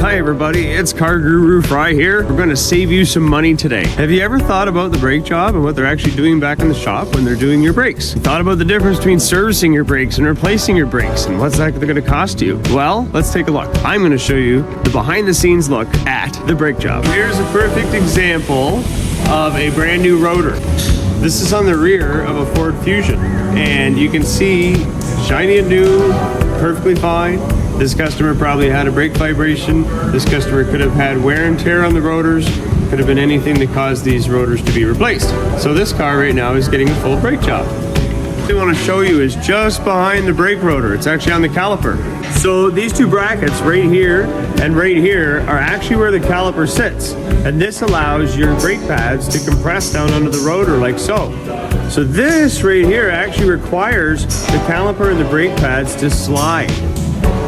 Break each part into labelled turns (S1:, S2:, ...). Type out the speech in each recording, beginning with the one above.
S1: Hi everybody, it's Car Guru Fry here. We're going to save you some money today. Have you ever thought about the brake job and what they're actually doing back in the shop when they're doing your brakes? You thought about the difference between servicing your brakes and replacing your brakes and what's that going to cost you? Well, let's take a look. I'm going to show you the behind the scenes look at the brake job. Here's a perfect example of a brand new rotor. This is on the rear of a Ford Fusion and you can see shiny and new, perfectly fine. This customer probably had a brake vibration. This customer could have had wear and tear on the rotors. Could have been anything that caused these rotors to be replaced. So this car right now is getting a full brake job. What I want to show you is just behind the brake rotor. It's actually on the caliper. So these two brackets right here and right here are actually where the caliper sits. And this allows your brake pads to compress down onto the rotor like so. So this right here actually requires the caliper and the brake pads to slide.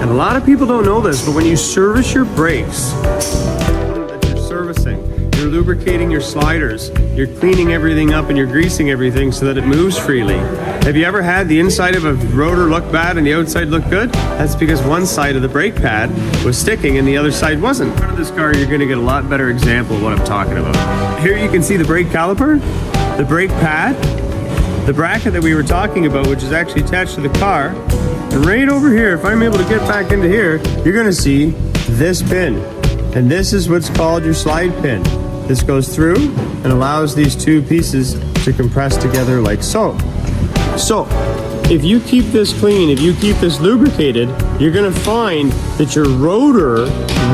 S1: And a lot of people don't know this, but when you service your brakes, that you're servicing, you're lubricating your sliders, you're cleaning everything up and you're greasing everything so that it moves freely. Have you ever had the inside of a rotor look bad and the outside look good? That's because one side of the brake pad was sticking and the other side wasn't. In front of this car, you're gonna get a lot better example of what I'm talking about. Here you can see the brake caliper, the brake pad, the bracket that we were talking about, which is actually attached to the car. And right over here, if I'm able to get back into here, you're gonna see this pin. And this is what's called your slide pin. This goes through and allows these two pieces to compress together like so. So, if you keep this clean, if you keep this lubricated, you're gonna find that your rotor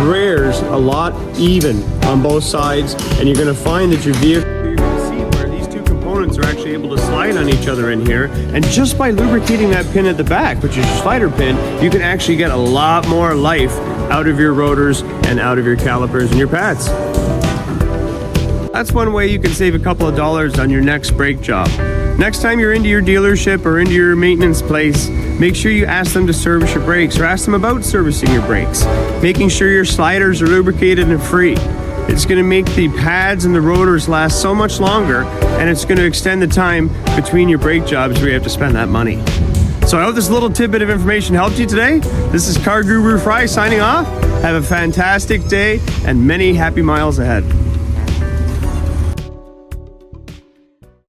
S1: rears a lot even on both sides, and you're gonna find that your vehicle, are actually able to slide on each other in here, and just by lubricating that pin at the back, which is your slider pin, you can actually get a lot more life out of your rotors and out of your calipers and your pads. That's one way you can save a couple of dollars on your next brake job. Next time you're into your dealership or into your maintenance place, make sure you ask them to service your brakes or ask them about servicing your brakes, making sure your sliders are lubricated and free. It's going to make the pads and the rotors last so much longer, and it's going to extend the time between your brake jobs where you have to spend that money. So I hope this little tidbit of information helped you today. This is Car Guru Fry signing off. Have a fantastic day and many happy miles ahead.